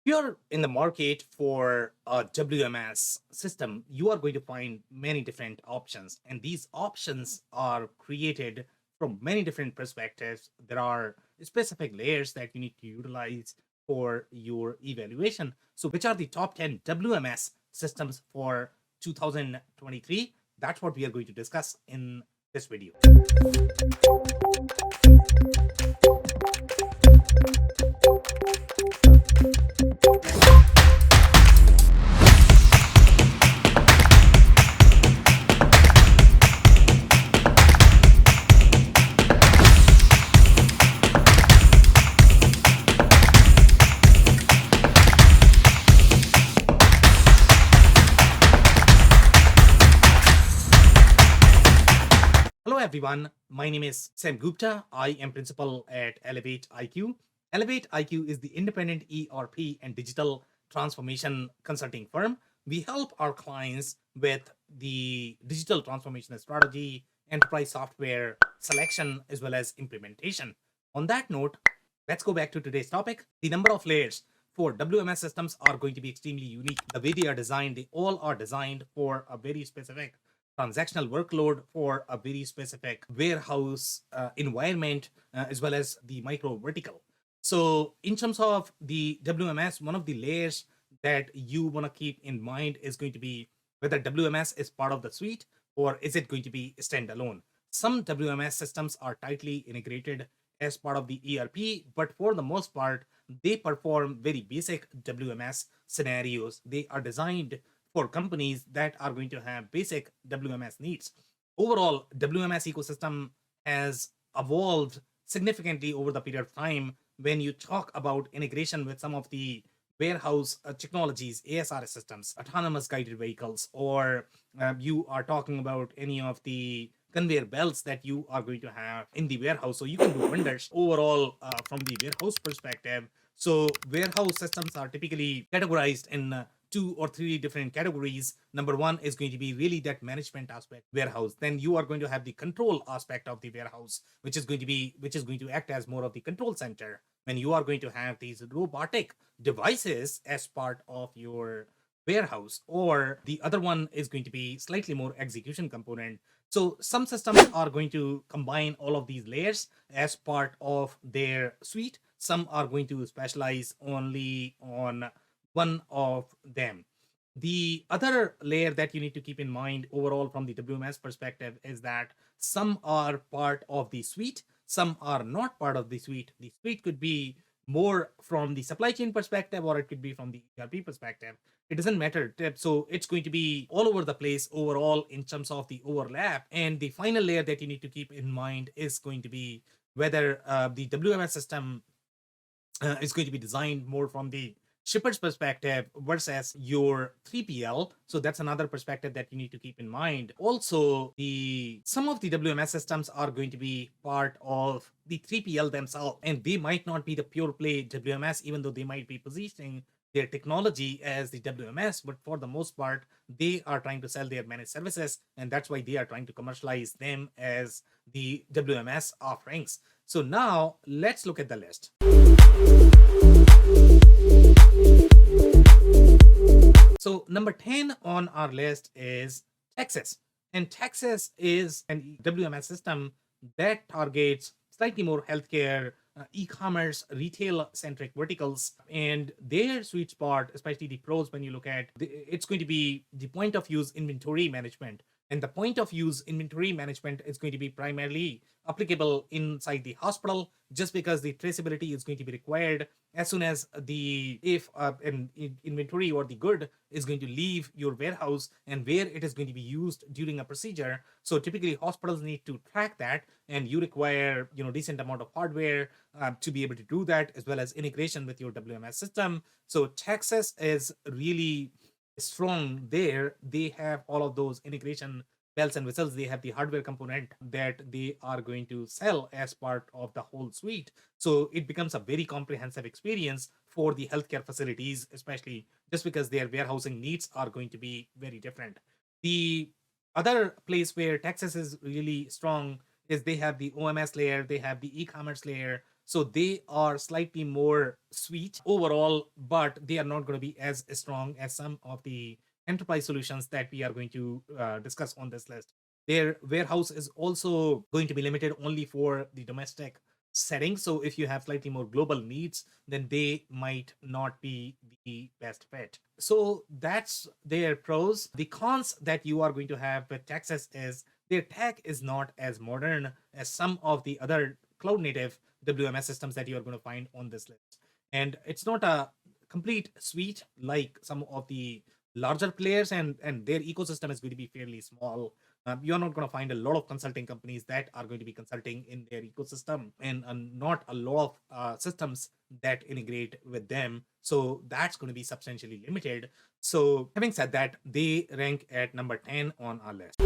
You're in the market for a WMS system, you are going to find many different options, and these options are created from many different perspectives. There are specific layers that you need to utilize for your evaluation. So, which are the top 10 WMS systems for 2023? That's what we are going to discuss in this video. Hello, everyone. My name is Sam Gupta. I am principal at Elevate IQ. Elevate IQ is the independent ERP and digital transformation consulting firm. We help our clients with the digital transformation strategy, enterprise software selection, as well as implementation. On that note, let's go back to today's topic. The number of layers for WMS systems are going to be extremely unique. The way they are designed, they all are designed for a very specific transactional workload for a very specific warehouse environment, as well as the micro vertical. So, in terms of the WMS, one of the layers that you want to keep in mind is going to be whether WMS is part of the suite or is it going to be standalone. Some WMS systems are tightly integrated as part of the ERP, but for the most part, they perform very basic WMS scenarios. They are designed for companies that are going to have basic WMS needs. Overall, WMS ecosystem has evolved significantly over the period of time when you talk about integration with some of the warehouse technologies, ASRS systems, autonomous guided vehicles, or you are talking about any of the conveyor belts that you are going to have in the warehouse. So you can do wonders overall from the warehouse perspective. So warehouse systems are typically categorized in two or three different categories. Number one is going to be really that management aspect warehouse. Then you are going to have the control aspect of the warehouse, which is going to act as more of the control center when you are going to have these robotic devices as part of your warehouse. Or the other one is going to be slightly more execution component. So some systems are going to combine all of these layers as part of their suite. Some are going to specialize only on one of them. The other layer that you need to keep in mind overall from the WMS perspective is that some are part of the suite, some are not part of the suite. The suite could be more from the supply chain perspective, or it could be from the ERP perspective. It doesn't matter. So it's going to be all over the place overall in terms of the overlap. And the final layer that you need to keep in mind is going to be whether the WMS system is going to be designed more from the shipper's perspective versus your 3PL. So that's another perspective that you need to keep in mind. Also, the some of the WMS systems are going to be part of the 3PL themselves, and they might not be the pure play WMS, even though they might be positioning their technology as the WMS, but for the most part, they are trying to sell their managed services, and that's why they are trying to commercialize them as the WMS offerings. So now let's look at the list. So number 10 on our list is Tecsys. And Tecsys is an WMS system that targets slightly more healthcare, e-commerce, retail-centric verticals. And their sweet spot, especially the pros, when you look at, it's going to be the point of use inventory management. And the point of use inventory management is going to be primarily applicable inside the hospital, just because the traceability is going to be required as soon as the if an inventory or the good is going to leave your warehouse and where it is going to be used during a procedure. So typically hospitals need to track that, and you require decent amount of hardware to be able to do that, as well as integration with your WMS system. So Tecsys is really strong there. They have all of those integration bells and whistles. They have the hardware component that they are going to sell as part of the whole suite. So it becomes a very comprehensive experience for the healthcare facilities, especially just because their warehousing needs are going to be very different. The other place where Tecsys is really strong is they have the OMS layer, they have the e-commerce layer. So they are slightly more sweet overall, but they are not going to be as strong as some of the enterprise solutions that we are going to discuss on this list. Their warehouse is also going to be limited only for the domestic setting. So if you have slightly more global needs, then they might not be the best fit. So that's their pros. The cons that you are going to have with Tecsys is their tech is not as modern as some of the other cloud native WMS systems that you are going to find on this list. And it's not a complete suite like some of the larger players, and their ecosystem is going to be fairly small. You're not going to find a lot of consulting companies that are going to be consulting in their ecosystem, and not a lot of systems that integrate with them. So that's going to be substantially limited. So having said that, they rank at number 10 on our list.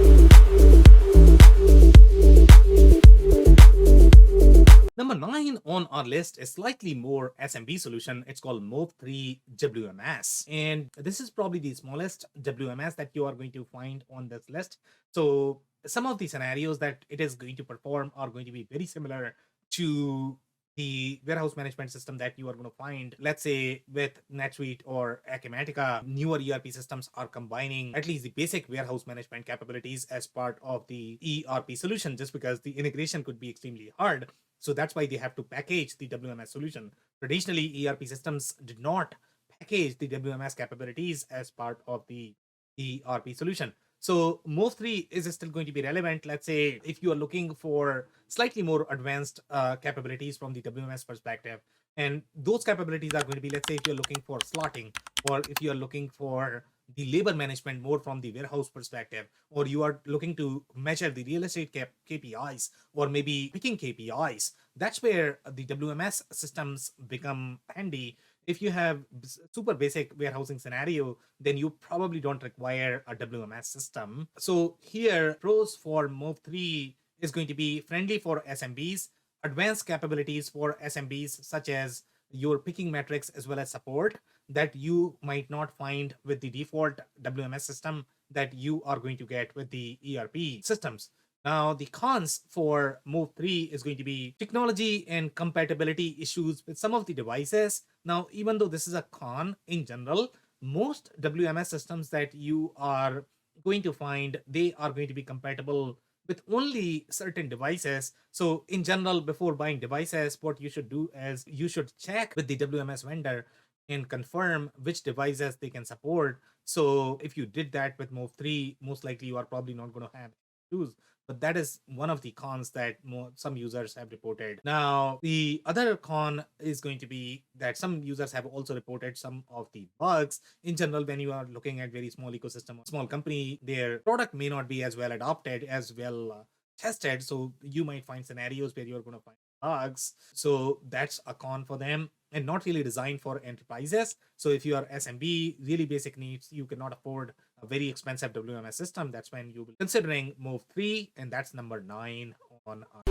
Number 9 on our list is slightly more SMB solution. It's called Move3 WMS. And this is probably the smallest WMS that you are going to find on this list. So some of the scenarios that it is going to perform are going to be very similar to the warehouse management system that you are going to find, let's say, with NetSuite or Acumatica. Newer ERP systems are combining at least the basic warehouse management capabilities as part of the ERP solution, just because the integration could be extremely hard. So that's why they have to package the WMS solution. Traditionally, ERP systems did not package the WMS capabilities as part of the ERP solution. So Move3 is still going to be relevant. Let's say if you are looking for slightly more advanced capabilities from the WMS perspective, and those capabilities are going to be, let's say, if you're looking for slotting, or if you're looking for the labor management more from the warehouse perspective, or you are looking to measure the real estate KPIs, or maybe picking KPIs, that's where the WMS systems become handy. If you have super basic warehousing scenario, then you probably don't require a WMS system. So here, pros for Move3 is going to be friendly for SMBs, advanced capabilities for SMBs, such as your picking metrics as well as support that you might not find with the default WMS system that you are going to get with the ERP systems. Now, the cons for Move3 is going to be technology and compatibility issues with some of the devices. Now, even though this is a con in general, most WMS systems that you are going to find, they are going to be compatible with only certain devices. So in general, before buying devices, what you should do is you should check with the WMS vendor and confirm which devices they can support. So if you did that with Move3, most likely you are probably not going to have issues. But that is one of the cons that some users have reported. Now, the other con is going to be that some users have also reported some of the bugs. In general, when you are looking at very small ecosystem, small company, their product may not be as well adopted, as well tested. So you might find scenarios where you're going to find bugs. So that's a con for them, and not really designed for enterprises. So if you are SMB, really basic needs, you cannot afford a very expensive WMS system. That's when you will be considering Move3, and that's number 9 on our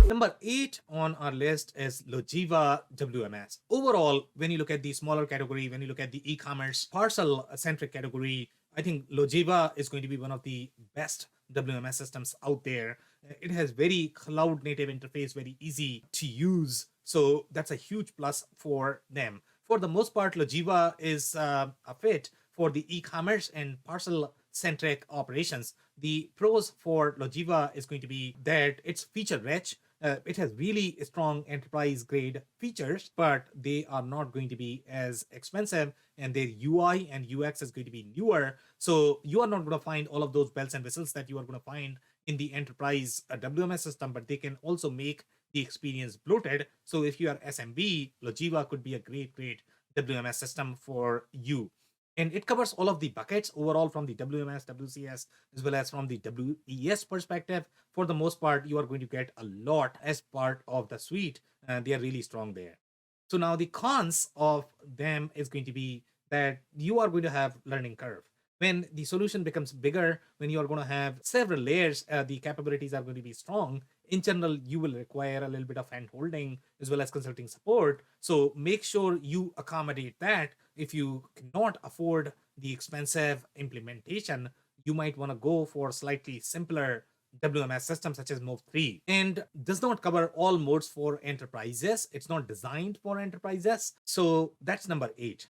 Number 8 on our list is Logiwa WMS. Overall, when you look at the smaller category, when you look at the e-commerce parcel-centric category, I think Logiwa is going to be one of the best WMS systems out there. It has very cloud native interface, very easy to use. So that's a huge plus for them. For the most part, Logiwa is a fit for the e-commerce and parcel centric operations. The pros for Logiwa is going to be that it's feature rich. It has really strong enterprise grade features, but they are not going to be as expensive, and their UI and UX is going to be newer. So you are not going to find all of those bells and whistles that you are going to find in the enterprise WMS system, but they can also make the experience bloated. So if you are SMB, Logiwa could be a great WMS system for you. And it covers all of the buckets overall from the WMS, WCS, as well as from the WES perspective. For the most part, you are going to get a lot as part of the suite, and they are really strong there. So now the cons of them is going to be that you are going to have learning curve. When the solution becomes bigger, when you are going to have several layers, the capabilities are going to be strong. In general, you will require a little bit of hand holding as well as consulting support. So make sure you accommodate that. If you cannot afford the expensive implementation, you might want to go for slightly simpler WMS systems such as Move 3 and does not cover all modes for enterprises. It's not designed for enterprises. So that's number 8.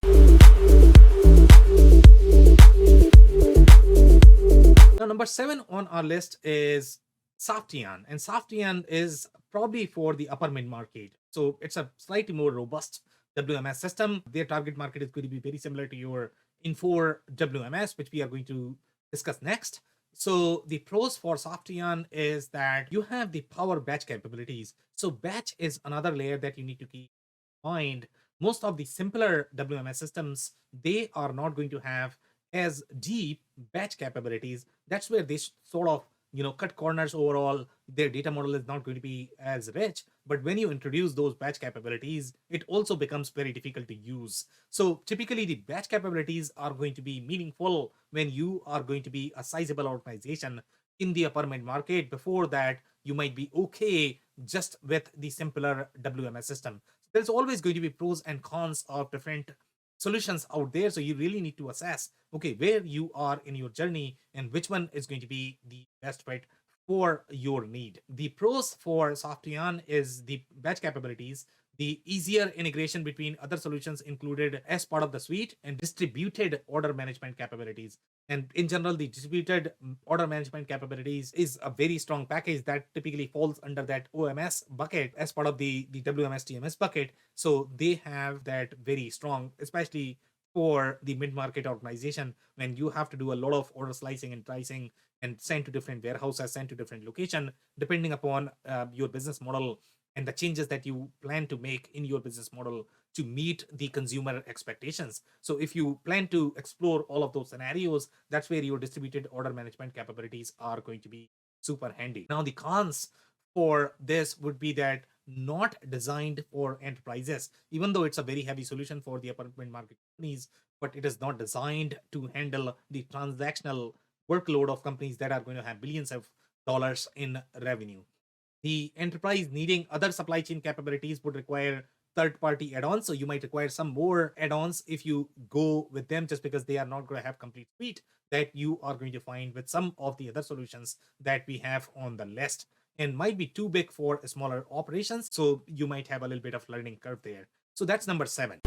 Now, number 7 on our list is Softeon, and Softeon is probably for the upper mid market. So it's a slightly more robust WMS system. Their target market is going to be very similar to your Infor WMS, which we are going to discuss next. So the pros for Softeon is that you have the power batch capabilities. So batch is another layer that you need to keep in mind. Most of the simpler WMS systems, they are not going to have as deep batch capabilities. That's where they sort of cut corners overall. Their data model is not going to be as rich, but when you introduce those batch capabilities, it also becomes very difficult to use. So typically the batch capabilities are going to be meaningful when you are going to be a sizable organization in the upper mid market. Before that, you might be okay just with the simpler WMS system. There's always going to be pros and cons of different solutions out there. So you really need to assess, okay, where you are in your journey and which one is going to be the best fit for your need. The pros for Softeon is the batch capabilities, the easier integration between other solutions included as part of the suite, and distributed order management capabilities. And in general, the distributed order management capabilities is a very strong package that typically falls under that OMS bucket as part of the WMS TMS bucket. So they have that very strong, especially for the mid-market organization, when you have to do a lot of order slicing and pricing and send to different warehouses, send to different location, depending upon your business model and the changes that you plan to make in your business model to meet the consumer expectations. So if you plan to explore all of those scenarios, that's where your distributed order management capabilities are going to be super handy. Now, the cons for this would be that not designed for enterprises, even though it's a very heavy solution for the upper mid market companies, but it is not designed to handle the transactional workload of companies that are going to have billions of dollars in revenue. The enterprise needing other supply chain capabilities would require third-party add-ons. So you might require some more add-ons if you go with them, just because they are not going to have complete suite that you are going to find with some of the other solutions that we have on the list, and might be too big for smaller operations. So you might have a little bit of learning curve there. So that's number 7.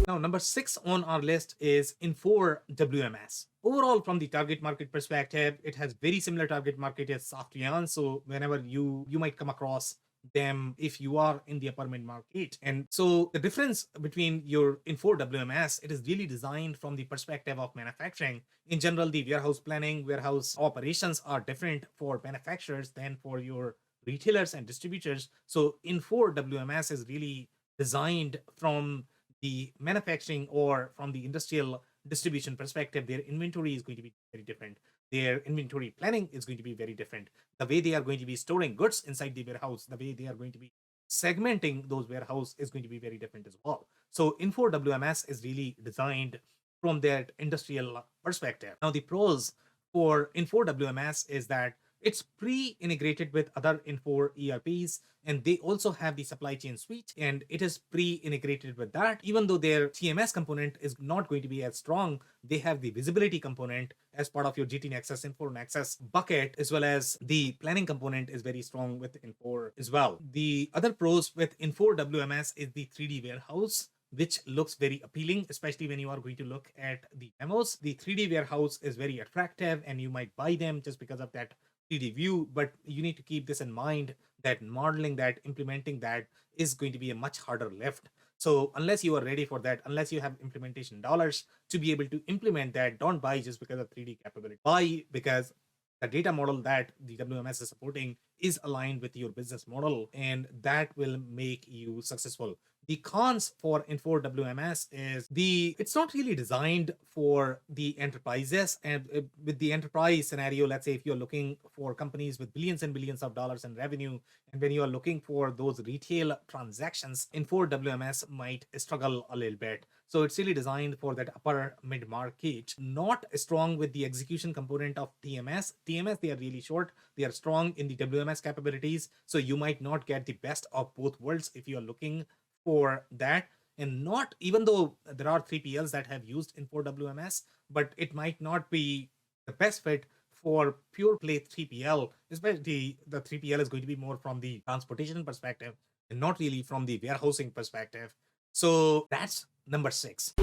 Now, number 6 on our list is Infor WMS. Overall, from the target market perspective, it has very similar target market as Softeon. So whenever you might come across them if you are in the upper mid market. And so the difference between your Infor WMS, it is really designed from the perspective of manufacturing. In general, the warehouse planning, warehouse operations are different for manufacturers than for your retailers and distributors. So Infor WMS is really designed from the manufacturing or from the industrial distribution perspective. Their inventory is going to be very different. Their inventory planning is going to be very different. The way they are going to be storing goods inside the warehouse, the way they are going to be segmenting those warehouse is going to be very different as well. So Infor WMS is really designed from that industrial perspective. Now, the pros for Infor WMS is that it's pre-integrated with other Infor ERPs, and they also have the supply chain suite, and it is pre-integrated with that. Even though their TMS component is not going to be as strong, they have the visibility component as part of your GT Nexus, Infor Nexus bucket, as well as the planning component is very strong with Infor as well. The other pros with Infor WMS is the 3D warehouse, which looks very appealing, especially when you are going to look at the demos. The 3D warehouse is very attractive, and you might buy them just because of that 3D view, but you need to keep this in mind that modeling that, implementing that is going to be a much harder lift. So unless you are ready for that, unless you have implementation dollars to be able to implement that, don't buy just because of 3D capability. Buy because the data model that the WMS is supporting is aligned with your business model, and that will make you successful. The cons for Infor WMS is it's not really designed for the enterprises. And with the enterprise scenario, let's say if you're looking for companies with billions and billions of dollars in revenue, and when you are looking for those retail transactions, Infor WMS might struggle a little bit. So it's really designed for that upper mid market, not strong with the execution component of TMS. TMS, they are really short. They are strong in the WMS capabilities. So you might not get the best of both worlds if you are looking for that. And not, even though there are 3PLs that have used Infor WMS, but it might not be the best fit for pure play 3PL, especially the 3PL is going to be more from the transportation perspective and not really from the warehousing perspective. So that's number 6.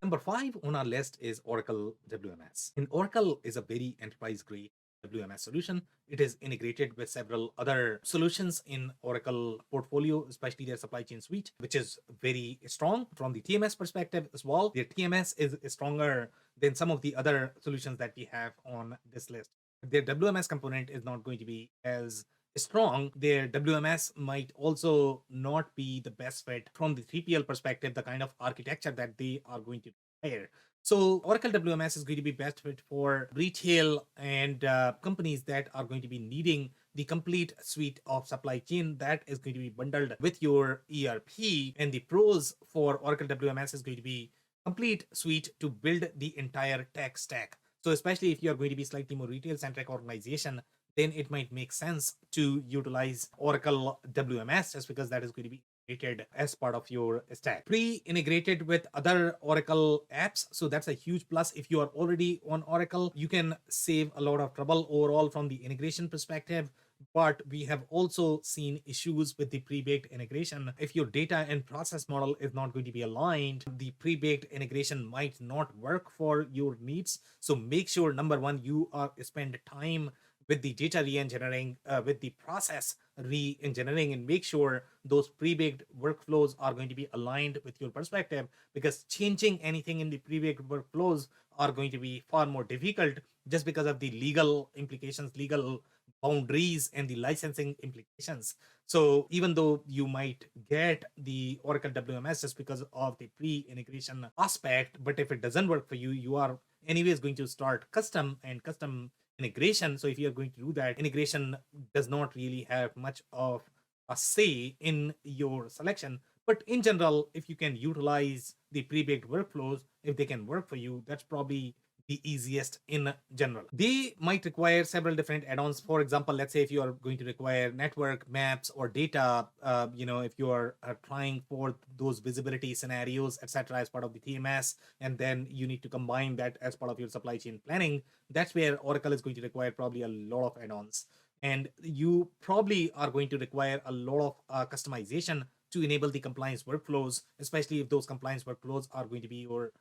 Number 5 on our list is Oracle WMS. And Oracle is a very enterprise grade WMS solution. It is integrated with several other solutions in Oracle portfolio, especially their supply chain suite, which is very strong from the TMS perspective as well. Their TMS is stronger than some of the other solutions that we have on this list. Their WMS component is not going to be as strong. Their WMS might also not be the best fit from the 3PL perspective, the kind of architecture that they are going to require. So Oracle WMS is going to be best fit for retail and companies that are going to be needing the complete suite of supply chain that is going to be bundled with your ERP. And the pros for Oracle WMS is going to be complete suite to build the entire tech stack. So especially if you are going to be slightly more retail centric organization, then it might make sense to utilize Oracle WMS just because that is going to be integrated as part of your stack. Pre-integrated with other Oracle apps. So that's a huge plus. If you are already on Oracle, you can save a lot of trouble overall from the integration perspective. But we have also seen issues with the pre-baked integration. If your data and process model is not going to be aligned, the pre-baked integration might not work for your needs. So make sure, number one, you spend time with the data re-engineering, with the process re-engineering, and make sure those pre-baked workflows are going to be aligned with your perspective, because changing anything in the pre-baked workflows are going to be far more difficult just because of the legal implications, legal boundaries, and the licensing implications. So even though you might get the Oracle WMS just because of the pre-integration aspect, but if it doesn't work for you, you are anyways going to start custom integration. So if you're going to do that, integration does not really have much of a say in your selection. But in general, if you can utilize the pre-baked workflows, if they can work for you, that's probably the easiest in general. They might require several different add-ons. For example, let's say if you are going to require network maps or data, if you are trying for those visibility scenarios, etc., as part of the TMS, and then you need to combine that as part of your supply chain planning, that's where Oracle is going to require probably a lot of add-ons. And you probably are going to require a lot of customization to enable the compliance workflows, especially if those compliance workflows are going to be your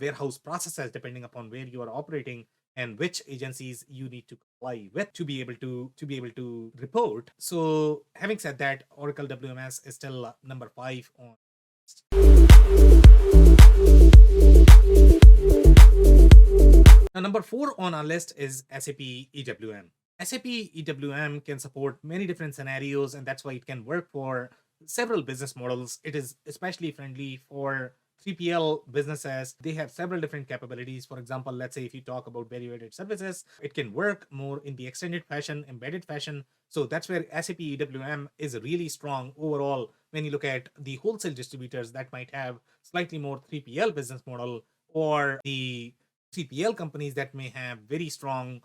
warehouse processes, depending upon where you are operating and which agencies you need to comply with to be able to report. So having said that, Oracle WMS is still number 5 on. Now, number 4 on our list is SAP EWM. SAP EWM can support many different scenarios, and that's why it can work for several business models. It is especially friendly for 3PL businesses. They have several different capabilities. For example, let's say if you talk about value-added services, it can work more in the extended fashion, embedded fashion. So that's where SAP EWM is really strong overall. When you look at the wholesale distributors that might have slightly more 3PL business model, or the 3PL companies that may have very strong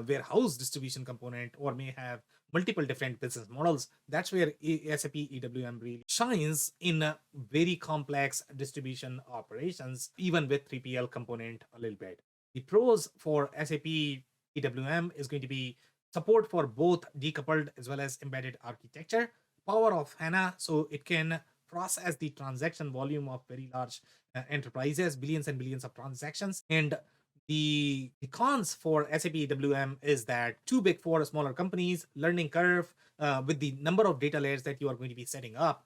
warehouse distribution component, or may have multiple different business models, that's where SAP EWM really shines in very complex distribution operations, even with 3PL component a little bit. The pros for SAP EWM is going to be support for both decoupled as well as embedded architecture, power of HANA, so it can process the transaction volume of very large enterprises, billions and billions of transactions. And the cons for SAP EWM is that too big for smaller companies, learning curve, with the number of data layers that you are going to be setting up,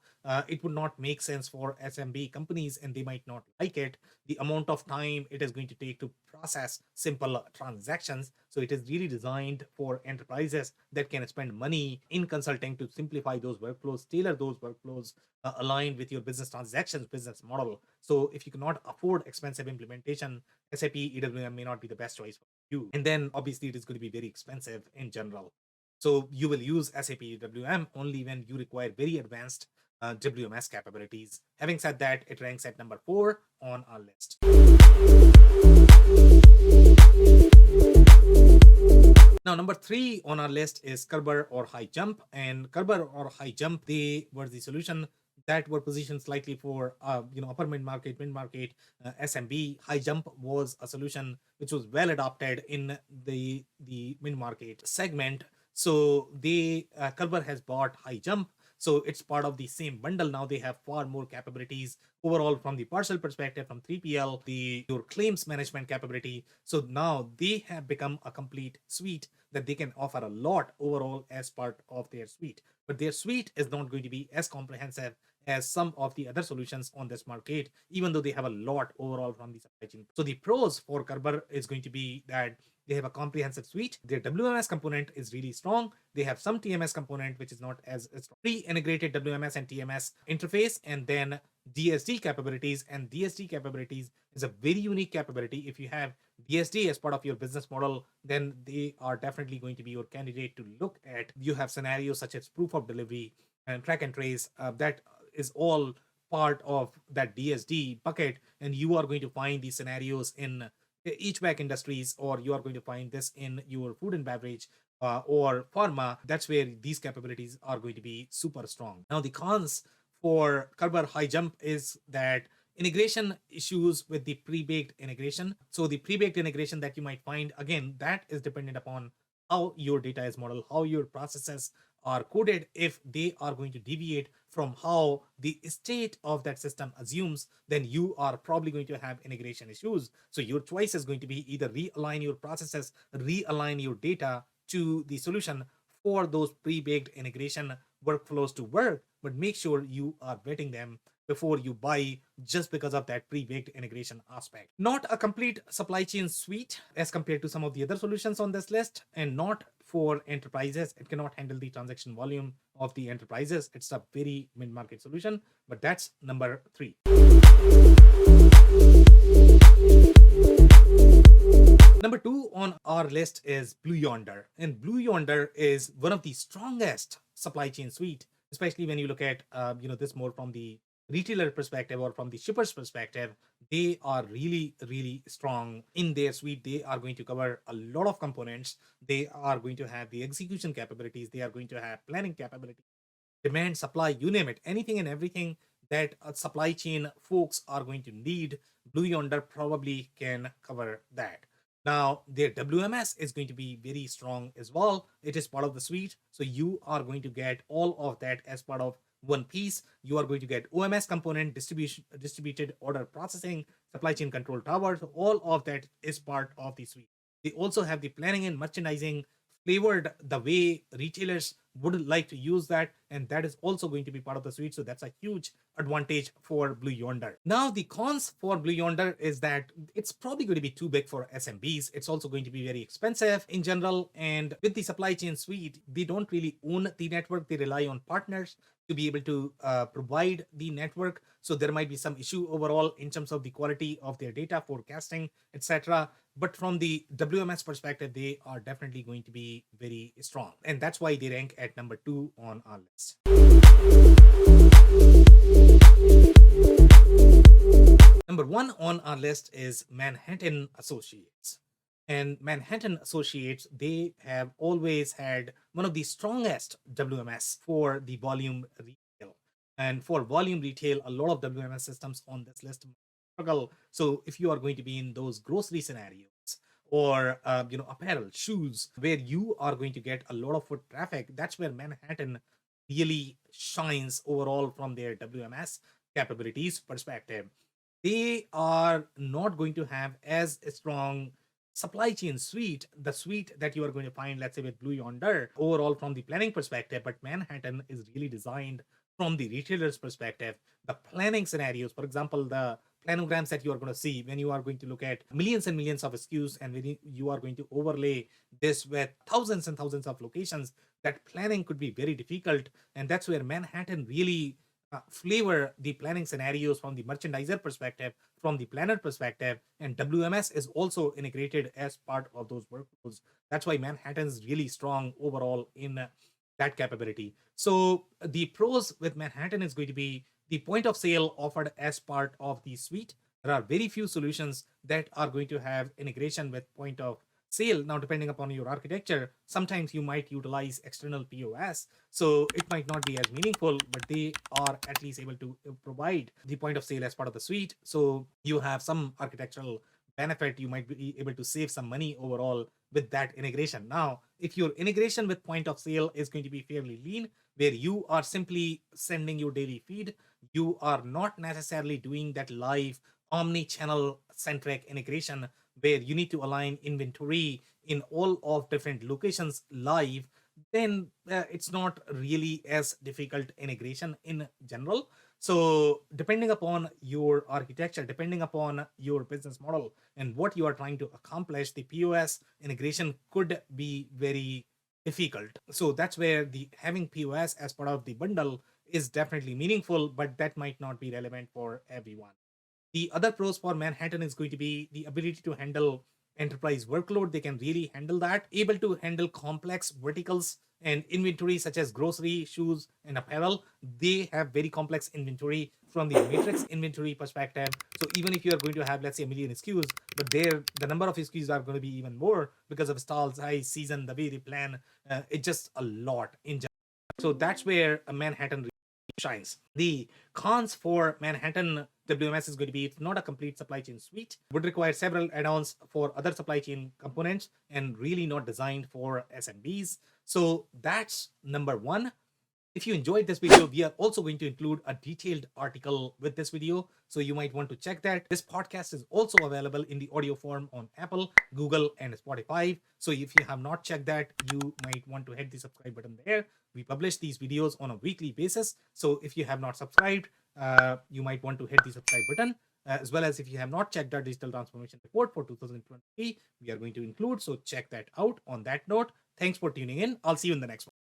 it would not make sense for SMB companies, and they might not like it. The amount of time it is going to take to process simple transactions. So it is really designed for enterprises that can spend money in consulting to simplify those workflows, tailor those workflows, aligned with your business transactions, business model. So if you cannot afford expensive implementation, SAP EWM may not be the best choice for you. And then obviously it is going to be very expensive in general. So you will use SAP EWM only when you require very advanced WMS capabilities. Having said that, it ranks at number 4 on our list. Now, Number 3 on our list is Korber or High Jump. And Korber or High Jump, they were the solution that were positioned slightly for upper mid market, SMB. High Jump was a solution which was well adopted in the mid market segment. So they Korber has bought High Jump. So it's part of the same bundle. Now they have far more capabilities overall from the parcel perspective, from 3PL, your claims management capability. So now they have become a complete suite that they can offer a lot overall as part of their suite. But their suite is not going to be as comprehensive as some of the other solutions on this market, even though they have a lot overall from the supply chain. So the pros for Korber is going to be that they have a comprehensive suite. Their WMS component is really strong. They have some TMS component, which is not as strong. Pre-integrated WMS and TMS interface, and then DSD capabilities. And DSD capabilities is a very unique capability. If you have DSD as part of your business model, then they are definitely going to be your candidate to look at. You have scenarios such as proof of delivery and track and trace. That is all part of that DSD bucket, and you are going to find these scenarios in HVAC industries, or you are going to find this in your food and beverage or pharma. That's where these capabilities are going to be super strong. Now, the cons for Korber High Jump is that integration issues with the pre-baked integration. So the pre-baked integration that you might find, again, that is dependent upon how your data is modeled, how your processes are coded. If they are going to deviate from how the state of that system assumes, then you are probably going to have integration issues. So your choice is going to be either realign your processes, realign your data to the solution for those pre-baked integration workflows to work, but make sure you are vetting them before you buy just because of that pre-baked integration aspect. Not a complete supply chain suite as compared to some of the other solutions on this list, and not for enterprises. It cannot handle the transaction volume of the enterprises. It's a very mid-market solution, but that's number 3. Number 2 on our list is Blue Yonder. And Blue Yonder is one of the strongest supply chain suite, especially when you look at this more from the retailer perspective or from the shipper's perspective. They are really, really strong in their suite. They are going to cover a lot of components. They are going to have the execution capabilities. They are going to have planning capability, demand, supply, you name it, anything and everything that supply chain folks are going to need. Blue Yonder probably can cover that. Now, their WMS is going to be very strong as well. It is part of the suite. So you are going to get all of that as part of one piece. You are going to get OMS component, distributed order processing, supply chain control towers. All of that is part of the suite. They also have the planning and merchandising flavored the way retailers would like to use that, and that is also going to be part of the suite. So that's a huge advantage for Blue Yonder. Now, the cons for Blue Yonder is that it's probably going to be too big for SMBs. It's also going to be very expensive in general, and with the supply chain suite, they don't really own the network. They rely on partners to be able to provide the network. So there might be some issue overall in terms of the quality of their data forecasting, etc. But from the WMS perspective, they are definitely going to be very strong. And that's why they rank at number 2 on our list. Number 1 on our list is Manhattan Associates. And Manhattan Associates, they have always had one of the strongest WMS for the volume retail. And for volume retail, a lot of WMS systems on this list struggle. So if you are going to be in those grocery scenarios, or apparel, shoes, where you are going to get a lot of foot traffic, that's where Manhattan really shines overall from their WMS capabilities perspective. They are not going to have as strong supply chain suite, the suite that you are going to find, let's say, with Blue Yonder, overall from the planning perspective. But Manhattan is really designed from the retailer's perspective. The planning scenarios, for example, the planograms that you are going to see when you are going to look at millions and millions of SKUs, and when you are going to overlay this with thousands and thousands of locations, that planning could be very difficult. And that's where Manhattan really flavor the planning scenarios from the merchandiser perspective, from the planner perspective, and WMS is also integrated as part of those workflows. That's why Manhattan is really strong overall in that capability. So the pros with Manhattan is going to be the point of sale offered as part of the suite. There are very few solutions that are going to have integration with point of sale. Now, depending upon your architecture, sometimes you might utilize external POS. So it might not be as meaningful, but they are at least able to provide the point of sale as part of the suite. So you have some architectural benefit. You might be able to save some money overall with that integration. Now, if your integration with point of sale is going to be fairly lean, where you are simply sending your daily feed, you are not necessarily doing that live omni-channel centric integration where you need to align inventory in all of different locations live, then it's not really as difficult integration in general. So depending upon your architecture, depending upon your business model and what you are trying to accomplish, the POS integration could be very difficult. So that's where the having POS as part of the bundle is definitely meaningful, but that might not be relevant for everyone. The other pros for Manhattan is going to be the ability to handle enterprise workload. They can really handle that, able to handle complex verticals and inventory such as grocery, shoes, and apparel. They have very complex inventory from the matrix inventory perspective. So even if you are going to have, let's say, a million SKUs, but there the number of SKUs are going to be even more because of stall size, season, the way they plan. It's just a lot in general. So that's where a Manhattan shines. The cons for Manhattan WMS is going to be it's not a complete supply chain suite, would require several add-ons for other supply chain components and really not designed for SMBs. So that's number one. If you enjoyed this video, we are also going to include a detailed article with this video, so you might want to check that. This podcast is also available in the audio form on Apple, Google, and Spotify. So if you have not checked that, you might want to hit the subscribe button there. We publish these videos on a weekly basis. So if you have not subscribed, you might want to hit the subscribe button. As well as if you have not checked our digital transformation report for 2023, we are going to include. So check that out. On that note, thanks for tuning in. I'll see you in the next one.